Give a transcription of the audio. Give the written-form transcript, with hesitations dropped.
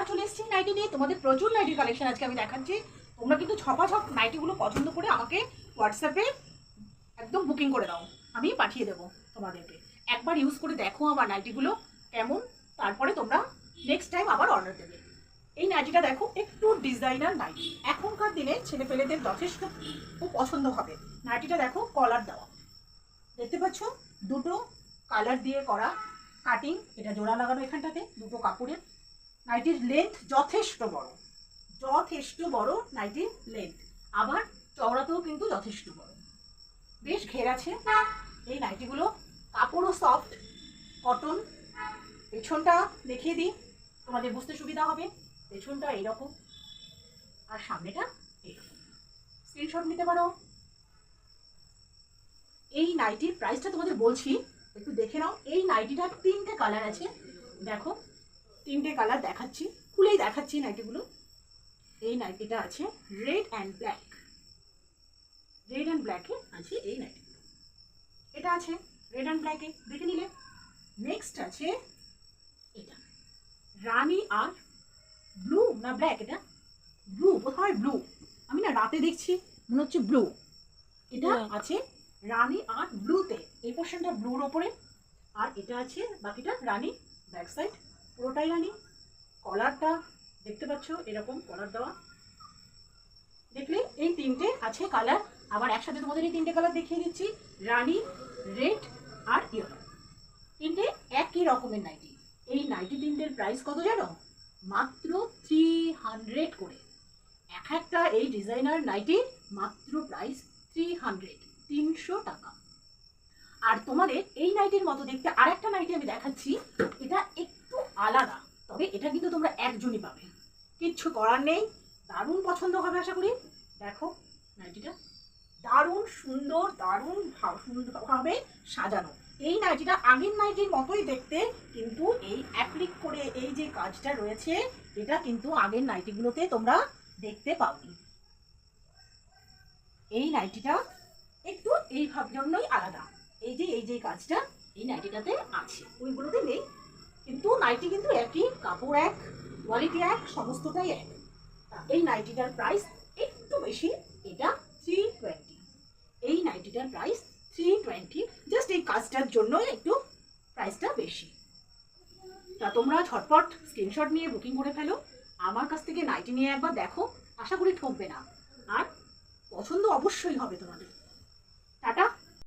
আবার চলে এসেছি নাইটি নিয়ে। তোমাদের প্রচুর নাইটির কালেকশন আজকে আমি দেখাচ্ছি। তোমরা কিন্তু ছপাছপ নাইটিগুলো পছন্দ করে আমাকে হোয়াটসঅ্যাপে একদম বুকিং করে দাও, আমি পাঠিয়ে দেবো তোমাদেরকে। একবার ইউজ করে দেখো আমার নাইটিগুলো কেমন, তারপরে তোমরা নেক্সট টাইম আবার অর্ডার দেবে। এই নাইটিটা দেখো, একটু ডিজাইনার নাইটি, এখনকার দিনে ছেলেপেলেদের যথেষ্ট খুব পছন্দ হবে। নাইটিটা দেখো কলার দেওয়া, দেখতে পাচ্ছ দুটো কালার দিয়ে করা কাটিং, এটা জোড়া লাগানো এখানটাতে দুটো কাপড়ের। নাইটির লেন্থ যথেষ্ট বড় নাইটির লেন্থ, আবার চওড়াতেও কিন্তু যথেষ্ট বড়, বেশ ঘের আছে এই নাইটিগুলো। কাপড়ও সফট কটন। পেছনটা দেখিয়ে দিই, তোমাদের বুঝতে সুবিধা হবে। পেছনটা এইরকম আর সামনেটা এইরকম। স্ক্রিনশট নিতে পারো। এই নাইটির প্রাইসটা তোমাদের বলছি, একটু দেখে নাও। এই নাইটিটার 3টে কালার আছে, দেখো 3টে কালার দেখাচ্ছি, খুলেই দেখাচ্ছি নাইটিগুলো। এই নাইটিটা আছে রেড অ্যান্ড ব্ল্যাকে আছে এই নাইটিগুলো। এটা আছে রেড অ্যান্ড ব্ল্যাকে, দেখে নিলে। নেক্সট আছে এটা রানী আর ব্লু না ব্ল্যাক, এটা ব্লু বোধহয়, ব্লু, আমি না রাতে দেখছি মনে হচ্ছে ব্লু। এটা আছে রানী আর ব্লুতে, এই পোর্শনটা ব্লুর ওপরে, আর এটা আছে বাকিটা রানী, ব্যাক সাইড পুরোটাই রানী। কলারটা দেখতে পাচ্ছ এরকম কলার দেওয়া। দেখলে এই 3টে আছে কালার, আবার একসাথে তোমাদের এই 3টে কালার দেখিয়ে দিচ্ছি, রানী, রেড আর ইয়েলো। 3টে একই রকমের নাইটি। এই নাইটি 3টের প্রাইস কত জানো? মাত্র 300 করে। এক একটা এই ডিজাইনার নাইটি মাত্র প্রাইস 300 টাকা। আর তোমাদের এই নাইটির মতো দেখতে আরেকটা নাইটি আমি দেখাচ্ছি, এটা একটু আলাদা, তবে এটা কিন্তু তোমরা একজনই পাবে, কিচ্ছু করার নেই। দারুণ পছন্দ হবে আশা করি। দেখো নাইটিটা দারুণ সুন্দর, সুন্দরভাবে সাজানো। এই নাইটিটা আগের নাইটির মতোই দেখতে, কিন্তু এই অ্যাপ্লিক করে এই যে কাজটা রয়েছে, এটা কিন্তু আগের নাইটিগুলোতে তোমরা দেখতে পাওনি। এই নাইটিটা একটু এই জন্যই আলাদা, এই যে কাজটা এই নাইটিটাতে আছে, ওইগুলোতে নেই। কিন্তু নাইটি কিন্তু একই, কাপড় এক, কোয়ালিটি এক, সমস্তটাই এক। এই নাইটিটার প্রাইস একটু বেশি, এটা 320। এই নাইটিটার প্রাইস 320, জাস্ট এই কাজটার জন্য একটু প্রাইসটা বেশি। তা তোমরা ঝটপট স্ক্রিনশট নিয়ে বুকিং করে ফেলো। আমার কাছ থেকে নাইটি নিয়ে একবার দেখো, আশা করি ঠকবে না, আর পছন্দ অবশ্যই হবে তোমাদের।